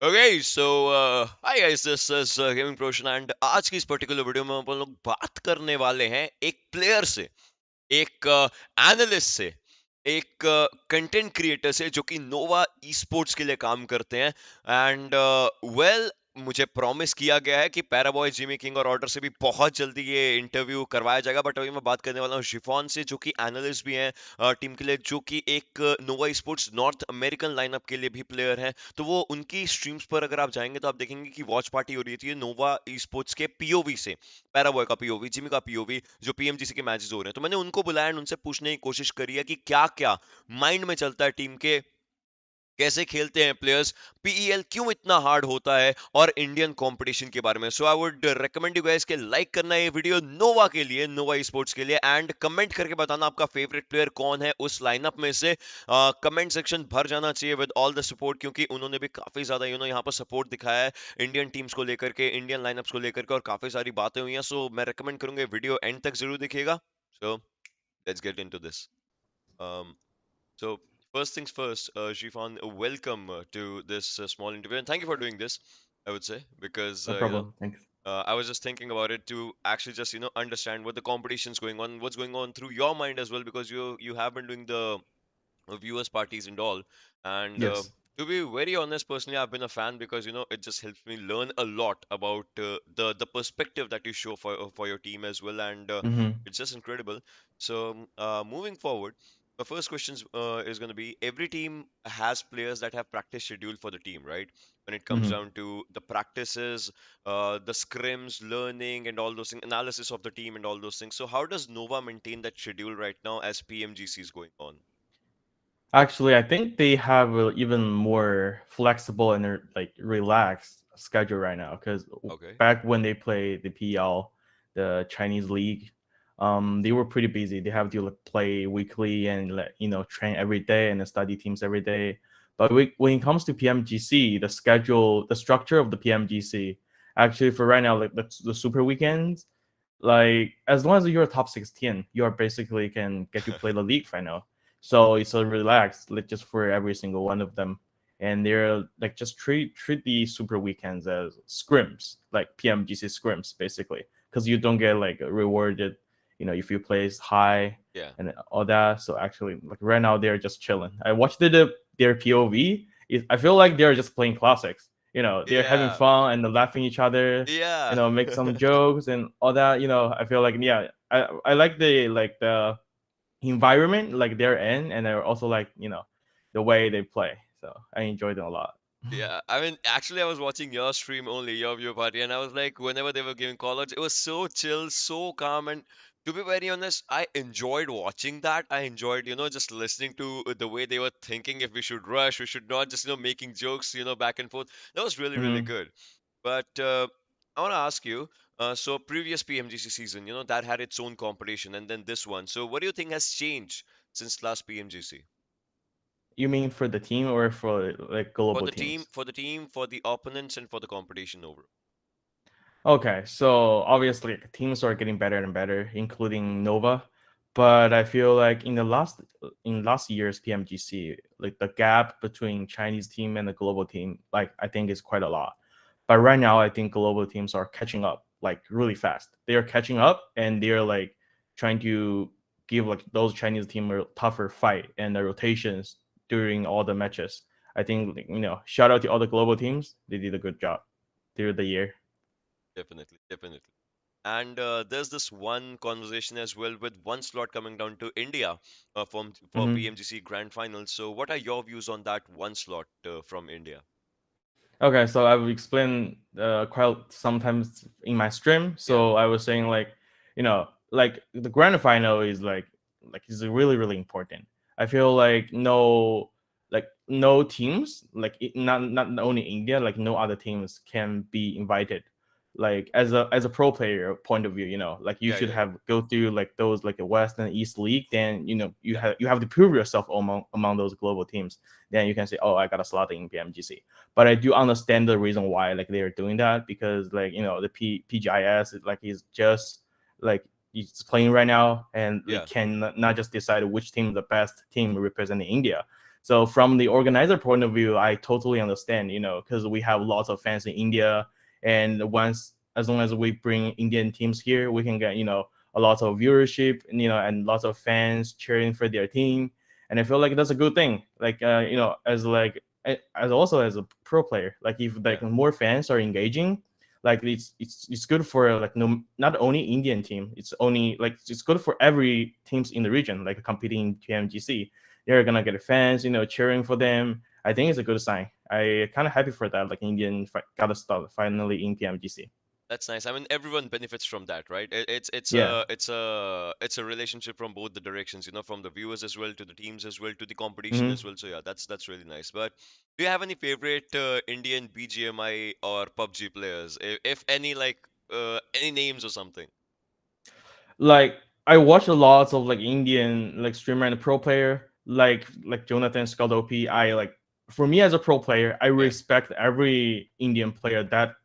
Okay, so hi guys, this is Gaming Proshan and आज की इस पर्टिकुलर वीडियो में अपन लोग बात करने वाले हैं एक प्लेयर से, एक एनालिस्ट से, एक कंटेंट क्रिएटर से जो कि नोवा ई स्पोर्ट्स के लिए काम करते हैं एंड वेल मुझे प्रॉमिस किया गया है कि पैराबॉय जिमी किंग और ऑर्डर से भी बहुत जल्दी ये इंटरव्यू करवाया जाएगा बट अभी मैं बात करने वाला हूँ शिफॉन से जो कि एनालिस्ट भी हैं टीम के लिए जो कि एक नोवा स्पोर्ट्स नॉर्थ अमेरिकन लाइनअप के लिए भी प्लेयर हैं तो वो उनकी स्ट्रीम्स पर अगर आप जाएंगे तो आप देखेंगे कि वॉच पार्टी हो रही थी नोवा ई स्पोर्ट्स के पीओवी से पैराबॉय का पीओवी जिमी का पीओवी जो पीएमजीसी के मैचेस हो रहे हैं तो मैंने उनको बुलाया एंड उनसे पूछने की कोशिश करी है कि क्या क्या माइंड में चलता है टीम के कैसे खेलते हैं प्लेयर्स पीईएल क्यों इतना हार्ड होता है और इंडियन कंपटीशन के बारे में so I would recommend you guys के लाइक करना ये वीडियो नोवा के लिए नोवा स्पोर्ट्स के लिए एंड कमेंट करके बताना आपका फेवरेट प्लेयर कौन है उस लाइनअप में से कमेंट सेक्शन भर जाना चाहिए विद ऑल द सपोर्ट क्योंकि उन्होंने भी काफी ज्यादा यहाँ पर सपोर्ट दिखाया है इंडियन टीम्स को लेकर के इंडियन लाइनअप्स को लेकर के और काफी सारी बातें हुई हैं सो मैं रेकमेंड करूंगा वीडियो एंड तक जरूर देखिएगा so let's get into this so, first things first, Shifan, welcome to this small interview, and thank you for doing this. I would say because No problem. Thanks. I was just thinking about it to actually just understand what the competition's going on, what's going on through your mind as well, because you have been doing the viewers parties and all. And Yes. to be very honest, personally, I've been a fan because it just helps me learn a lot about the perspective that you show for your team as well, and Mm-hmm. it's just incredible. So moving forward, the first question is going to be every team has players that have practice scheduled for the team, right? When it comes Mm-hmm. down to the practices, the scrims, learning, and all those things, analysis of the team, and all those things. So how does Nova maintain that schedule right now as PMGC is going on? Actually, I think they have a even more flexible and like relaxed schedule right now. Because Okay. back when they play the PL, the Chinese league, they were pretty busy. They have to like, play weekly and train every day and study teams every day. But when it comes to PMGC, the schedule, the structure of the PMGC, actually for right now, like the super weekends, like as long as you're top 16, you are basically can get to play the league right now. So it's a relaxed, like just for every single one of them. And they're like just treat the super weekends as scrims, like PMGC scrims, basically, because you don't get like rewarded, if you place high Yeah. and all that. So actually, like right now, they're just chilling. I watched their POV. I feel like they're just playing classics. They're having Yeah. fun and laughing each other. Yeah. Make some jokes and all that. I feel like yeah, I like the environment like they're in, and they're also like the way they play. So I enjoyed it a lot. Yeah. I mean, actually, I was watching your stream only, your view party, and I was like, whenever they were giving call-outs, it was so chill, so calm, and to be very honest, I enjoyed watching that. I enjoyed, just listening to the way they were thinking if we should rush, we should not, just, making jokes, back and forth. That was really, really Hmm. good. But I want to ask you, so previous PMGC season, that had its own competition, and then this one. So what do you think has changed since last PMGC? You mean for the team or for like For global the team, teams? for the team, for the opponents, and for the competition over. Okay, so obviously like, teams are getting better and better, including Nova. But I feel like in last year's PMGC, like the gap between Chinese team and the global team, like I think is quite a lot. But right now, I think global teams are catching up like really fast. They are catching up and they're like trying to give like those Chinese team a tougher fight and the rotations during all the matches. I think shout out to all the global teams. They did a good job through the year. Definitely, definitely. And there's this one conversation as well with one slot coming down to India for Mhm. PMGC Grand Finals. So, what are your views on that one slot from India? Okay, so I will explain quite sometimes in my stream. Yeah, So I was saying like the grand final is like is really really important. I feel like no teams not only India, like no other teams can be invited. Like as a pro player point of view, like you yeah, should yeah, yeah. have go through like those like the West and East League. Then you have to prove yourself among those global teams. Then you can say, oh, I got a slot in PMGC. But I do understand the reason why like they are doing that, because like the PGIS is like is just like he's playing right now, and they Yeah, can not just decide which team is the best team representing India. So from the organizer point of view, I totally understand, because we have lots of fans in India, and once as long as we bring Indian teams here, we can get a lot of viewership, and lots of fans cheering for their team, and I feel like that's a good thing. Like as like as also as a pro player, like if Yeah, like more fans are engaging, like it's good for like no not only Indian team, it's only like it's good for every teams in the region like competing in PMGC. They're gonna get fans, cheering for them. I think it's a good sign. I kind of happy for that. Like Indian got a start finally in PMGC. that's nice. I mean, everyone benefits from that, right? It's Yeah. a relationship from both the directions, from the viewers as well to the teams as well to the competition hmm as well. So yeah, that's really nice. But do you have any favorite Indian BGMI or PUBG players, if any, like any names or something? Like I watch a lot of like Indian like streamer and pro player like Jonathan Scott OP. I like for me as a pro player, I Yeah, respect every Indian player that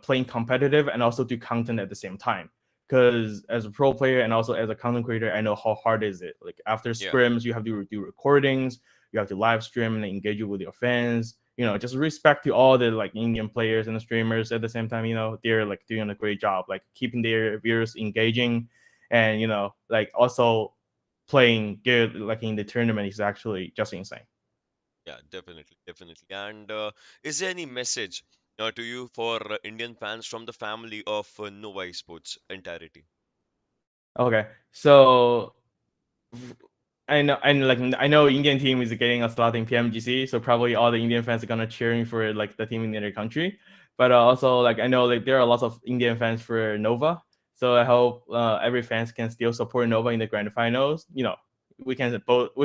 playing competitive and also do content at the same time. Because as a pro player and also as a content creator, I know how hard is it. Like after yeah. scrims, you have to do recordings, you have to live stream and engage with your fans. Just respect to all the like Indian players and the streamers at the same time. They're like doing a great job, like keeping their viewers engaging, and like also playing good like in the tournament is actually just insane. Yeah, definitely, definitely. And is there any message to you for Indian fans from the family of Nova Esports entirety? Okay, so I know Indian team is getting a slot in PMGC, so probably all the Indian fans are gonna cheering for like the team in their country. But also like I know like there are lots of Indian fans for Nova, so I hope every fans can still support Nova in the grand finals. We can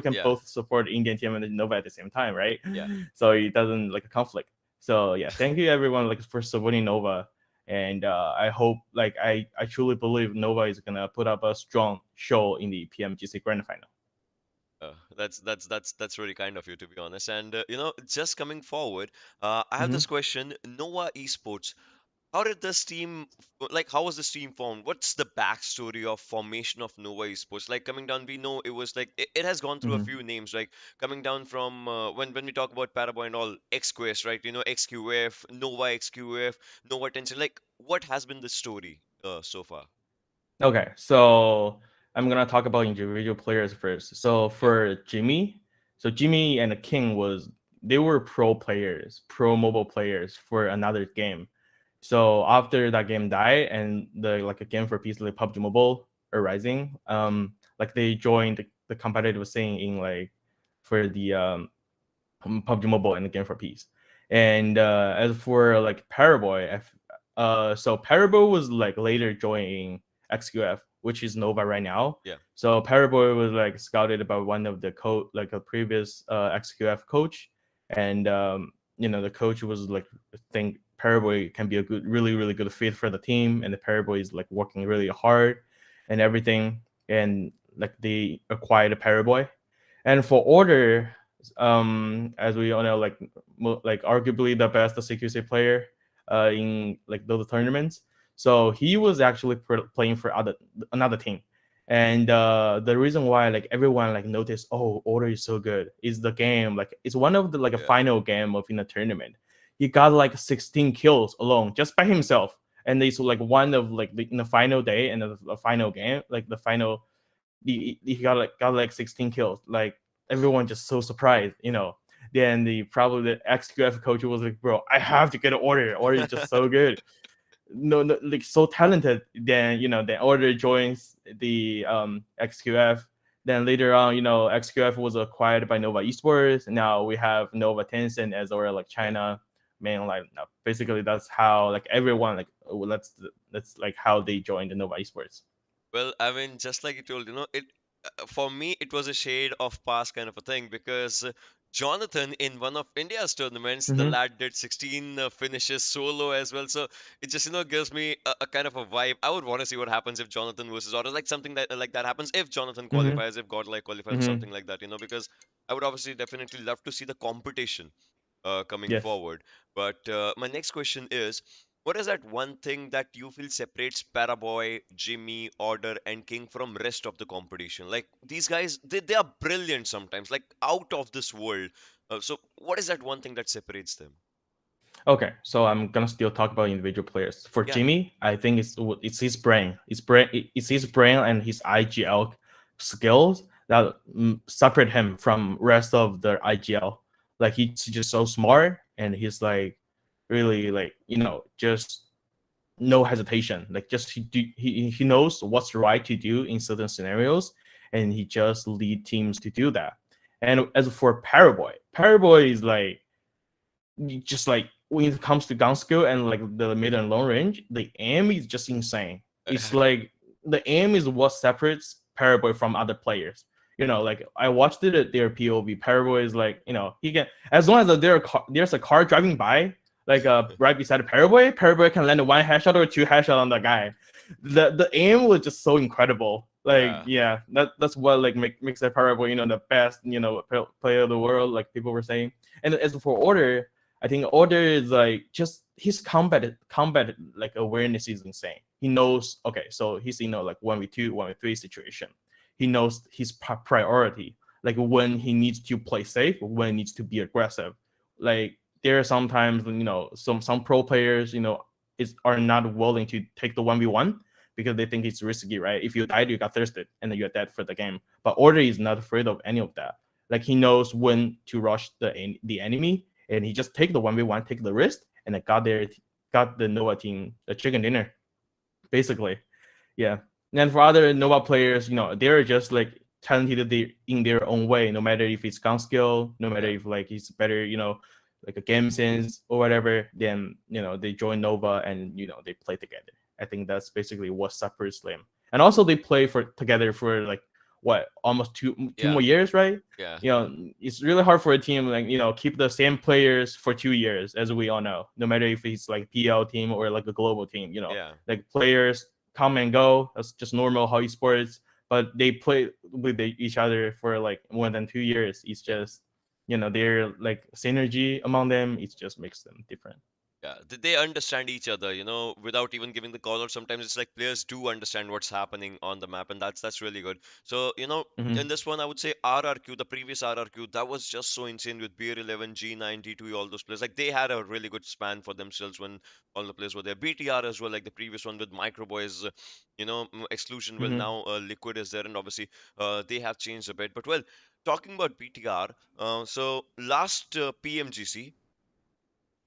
Yeah, both support Indian team and Nova at the same time, right? yeah. So it doesn't like a conflict. So yeah, thank you everyone like for supporting Nova, and I hope like I truly believe Nova is gonna put up a strong show in the PMGC grand final. That's really kind of you, to be honest. And just coming forward, I have Mm-hmm. this question: Nova Esports. How did this team, like, how was this team formed? What's the backstory of formation of Nova Esports? Like, coming down, we know it was like it has gone through a Mm-hmm. few names, like coming down from when we talk about Paraboy and all, XQuest, right? XQF, Nova XQF, Nova Tensor. Like, what has been the story so far? Okay, so I'm gonna talk about individual players first. So Yeah, for Jimmy, so Jimmy and the King they were pro players, pro mobile players for another game. So after that game died and the like a game for peace like PUBG Mobile or Rising, like they joined the competitive scene in like for the PUBG Mobile and the Game for Peace. And as for like Paraboy, so Paraboy was like later joining XQF, which is Nova right now. yeah, So Paraboy was like scouted by one of the like a previous XQF coach, and the coach was like, think Paraboy can be a good, really, really good fit for the team, and the Paraboy is like working really hard and everything, and like they acquired a Paraboy. And for Order, as we all know, like arguably the best CQC player in like those tournaments. So he was actually playing for another team, and the reason why like everyone like noticed, oh, Order is so good is the game, like it's one of the like a yeah. final game of in a tournament. He got like 16 kills alone just by himself, and it's like one of like in the final day and the final game, like the final he got like 16 kills. Like everyone just so surprised. Then the probably the XQF coach was like, bro, I have to get an order. Order is just so good. No, no, like so talented. Then the order joins the XQF. Then later on, XQF was acquired by Nova Esports. Now we have Nova Tencent as our like Yeah. China main line. Now, basically, that's how like everyone like that's like how they joined the Nova Esports. Well, I mean, just like you told, it for me it was a shade of past kind of a thing because Jonathan in one of India's tournaments, the Mm-hmm. lad did 16 finishes solo as well. So it just gives me a kind of a vibe. I would want to see what happens if Jonathan versus Otter, like something that like that happens if Jonathan Mm-hmm. qualifies, if Godlike qualifies, or Mm-hmm. something like that. Because I would obviously definitely love to see the competition coming Yes. forward. But my next question is, What is that one thing that you feel separates Paraboy, Jimmy, Order, and King from rest of the competition? Like these guys, they are brilliant sometimes, like out of this world. So what is that one thing that separates them? Okay, so I'm gonna still talk about individual players. For Yeah. Jimmy, I think it's his brain. It's his brain and his IGL skills that separate him from rest of the IGL. Like he's just so smart, and he's like really like just no hesitation. Like just he knows what's right to do in certain scenarios, and he just lead teams to do that. And as for Paraboy, Paraboy is like just like when it comes to gun skill and like the mid and long range, the aim is just insane. It's like the aim is what separates Paraboy from other players. Like I watched it at their POV. Paraboy is like, he can as long as there's a car driving by, like right beside Paraboy, Paraboy can land a one headshot or two headshot on the guy. The aim was just so incredible. Like Yeah. yeah, that's what like makes that Paraboy, the best, player of the world, like people were saying. And as for Order, I think Order is like just his combat like awareness is insane. He knows okay, so he's like 1v2, 1v3 situation. He knows his priority, like when he needs to play safe, when he needs to be aggressive. Like there are sometimes some pro players are not willing to take the 1v1 because they think it's risky, right? If you died, you got thirsted, and then you're dead for the game. But Order is not afraid of any of that. Like he knows when to rush the enemy, and he just take the 1v1, take the risk, and then got the Nova team a chicken dinner, basically. Yeah. And then for other Nova players, they're just like talented in their own way, no matter if it's gun skill, no matter Yeah. if like it's better, like a game sense or whatever, then they join Nova and they play together. I think that's basically what separates them. And also they play for together for like what almost two Yeah. more years, right? Yeah. It's really hard for a team like keep the same players for 2 years, as we all know, no matter if it's like PL team or like a global team. Yeah. Like players come and go. That's just normal how sports. But they play with each other for like more than 2 years. It's Yeah. just their like synergy among them. It just makes them different. Yeah, they understand each other, without even giving the call. Or sometimes it's like players do understand what's happening on the map, and that's really good. So, in Hmm. this one, I would say RRQ, the previous RRQ, that was just so insane with Beer 11, G9, T2, all those players. Like they had a really good span for themselves when all the players were there. BTR as well, like the previous one with Microboys, Exclusion. Well, Hmm. now Liquid is there, and obviously they have changed a bit. But well, talking about BTR, so last PMGC.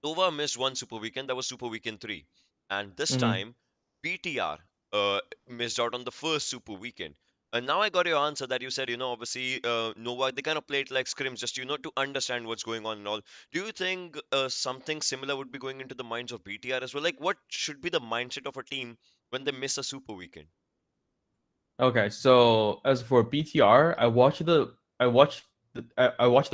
Nova missed one Super Weekend, that was Super Weekend 3. And this Hmm. time, BTR missed out on the first Super Weekend. And now I got your answer that you said, obviously, Nova, they kind of played like scrims, just, to understand what's going on and all. Do you think something similar would be going into the minds of BTR as well? Like, what should be the mindset of a team when they miss a Super Weekend? Okay, so as for BTR, I watched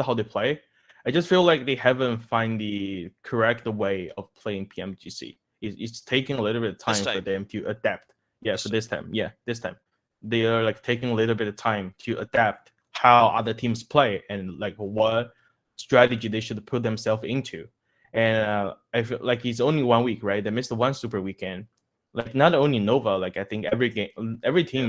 how they play. I just feel like they haven't find the correct way of playing PMGC. It's taking a little bit of This time for time. them to adapt. Yeah, This for time. this time. Yeah, this time they are like taking a little bit of time to adapt how other teams play and like what strategy they should put themselves into. And I feel like it's only 1 week, right? They missed one super weekend. Like not only Nova, like I think every team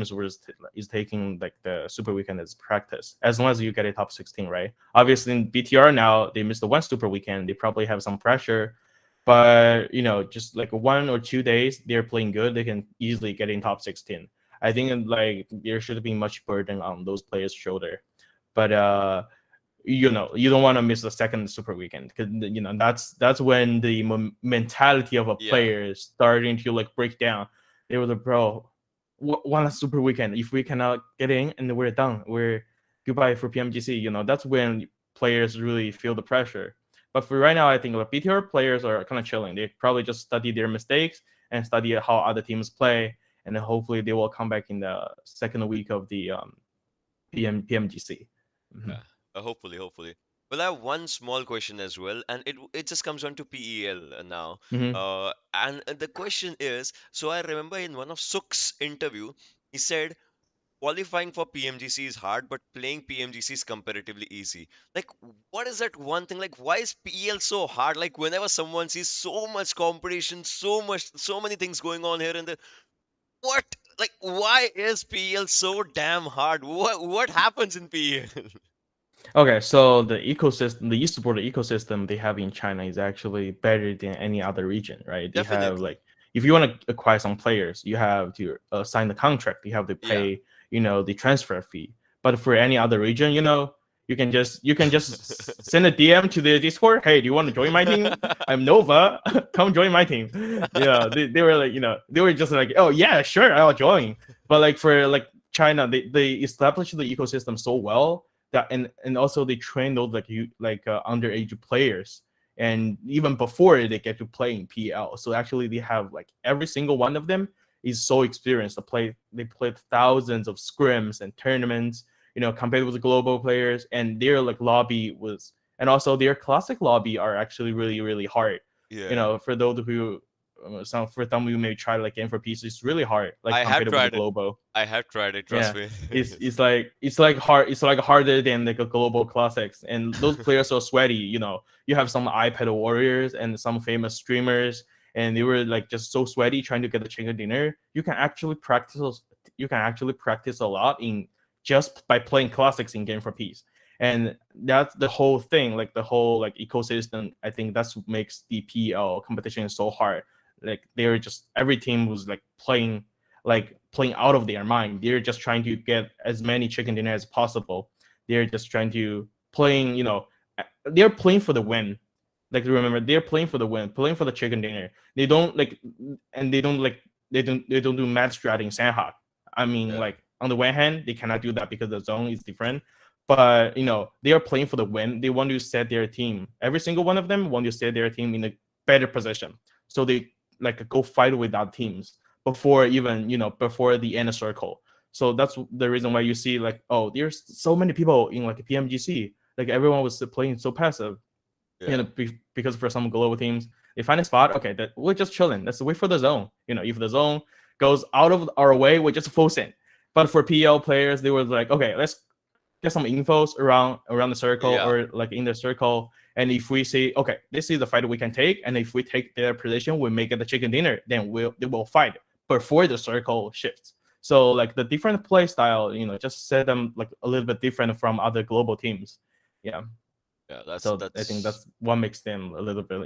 Yeah. is taking like the super weekend as practice. As long as you get a top 16, right? Obviously in BTR now they missed the one super weekend. They probably have some pressure, but just like 1 or 2 days they're playing good, they can easily get in top 16. I think like there should be much burden on those players' shoulder, but you don't want to miss the second super weekend because that's when the mentality of a Yeah. player is starting to like break down. There was a bro, one last super weekend. If we cannot get in, and we're done, we're goodbye for PMGC. That's when players really feel the pressure. But for right now, I think like BTR players are kind of chilling. They probably just study their mistakes and study how other teams play, and then hopefully they will come back in the second week of the PMGC. Hmm. Yeah, hopefully. Well, I have one small question as well, and it just comes on to PEL now. Hmm. And the question is, so I remember in one of Suk's interview, he said qualifying for PMGC is hard, but playing PMGC is comparatively easy. Like, what is that one thing? Like, why is PEL so hard? Like, whenever someone sees so much competition, so many things going on here and there, what? Like, why is PEL so damn hard? What happens in PEL? Okay, so the ecosystem, the e-sport ecosystem they have in China is actually better than any other region, right? They have Definitely. like, if you want to acquire some players, you have to sign the contract. You have to Yeah. pay, the transfer fee. But for any other region, you can just send a DM to the Discord. Hey, do you want to join my team? I'm Nova. Come join my team. Yeah, they were like, they were just like, oh yeah, sure, I'll join. But like for like China, they established the ecosystem so well that, and also they train those underage players, and even before they get to play in PL. So actually they have like every single one of them is so experienced to play. They played thousands of scrims and tournaments, compared with the global players, and their like lobby was, and also their classic lobby are actually really really hard. Yeah. For those who for some of you may try like Game for Peace, it's really hard, like I have compared with the tried it. global. I have tried it, trust Yeah, me. it's like hard. It's like harder than like a global classics, and those players are sweaty. You have some iPad warriors and some famous streamers, and they were like just so sweaty trying to get the chicken dinner. You can actually practice. You can actually practice a lot in just by playing classics in Game for Peace, and that's the whole thing. Like the whole like ecosystem. I think that's what makes the PL competition so hard. Like they're just, every team was playing out of their mind. They're just trying to get as many chicken dinner as possible. They're just trying to playing, they're playing for the win. Like remember, they're playing for the win, playing for the chicken dinner. They don't like, and they don't do mad strat in Sanhok. I mean, Yeah. like on the one hand, they cannot do that because the zone is different. But they are playing for the win. They want to set their team. Every single one of them want to set their team in a better position. So they like go fight with other teams before even before the inner circle. So that's the reason why you see like, oh, there's so many people in like a PMGC. Like everyone was playing so passive. Yeah. Because for some global teams, they find a spot. Okay, that we're just chilling. Let's wait for the zone. If the zone goes out of our way, we just force it. But for PL players, they were like, okay, let's get some infos around the circle Yeah. or like in the circle. And if we see, okay, this is the fight we can take, and if we take their position, we make it the chicken dinner, then they will fight before the circle shifts. So like the different play style, just set them like a little bit different from other global teams. Yeah. Yeah, So I think that's what makes them a little bit,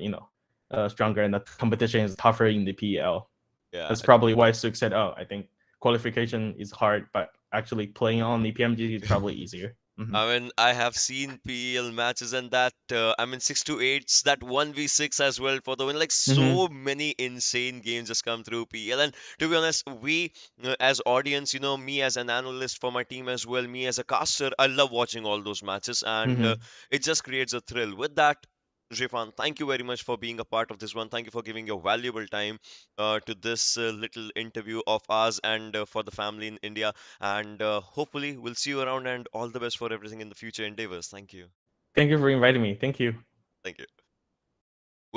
stronger, and the competition is tougher in the PL. yeah. That's probably why Suk said, "Oh, I think qualification is hard, but actually playing on the PMG is probably easier." Mm-hmm. I mean, I have seen PEL matches and that, I mean, 6 to 8s, that 1v6 as well for the win. Like, Mm-hmm. so many insane games just come through PEL. And to be honest, we as audience, me as an analyst for my team as well, me as a caster, I love watching all those matches, and Mm-hmm. it just creates a thrill. With that, Jifan, thank you very much for being a part of this one. Thank you for giving your valuable time to this little interview of ours and for the family in India. And hopefully, we'll see you around, and all the best for everything in the future endeavors. Thank you. Thank you for inviting me. Thank you. Thank you.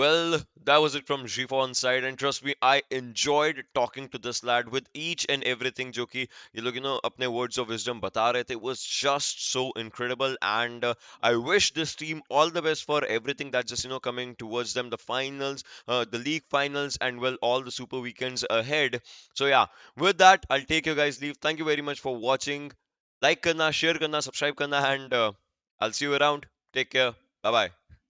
Well, that was it from Xifan side, and trust me, I enjoyed talking to this lad with each and everything जो कि ये लोग अपने words of wisdom बता रहे थे. It was just so incredible, and I wish this team all the best for everything that's just coming towards them, the finals, the league finals, and well, all the super weekends ahead. So yeah, with that, I'll take you guys leave. Thank you very much for watching. Like करना, share करना, subscribe करना, and I'll see you around. Take care. Bye bye.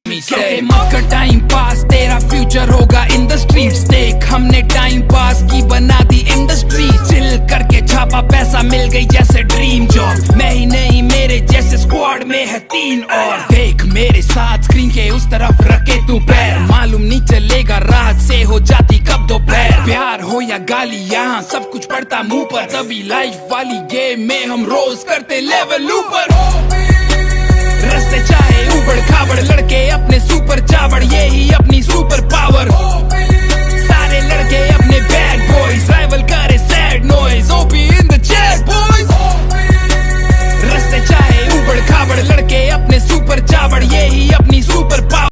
मत कर time pass, तेरा future होगा in the streets. देख हमने time pass की बना दी इंडस्ट्री। चिल करके छापा पैसा मिल गई जैसे ड्रीम जॉब। मैं ही नहीं मेरे जैसे स्क्वाड में है 3 और। देख मेरे साथ स्क्रीन के उस तरफ रखे तू पैर, मालूम नहीं चलेगा रात से हो जाती कब दोपहर। प्यार हो या गाली यहाँ सब कुछ पड़ता मुंह पर, तभी लाइफ वाली गेम में हम रोज करते लेवल ऊपर। रस्ते चाहे उबड़ खाबड़, लड़के अपने सुपर चावड़।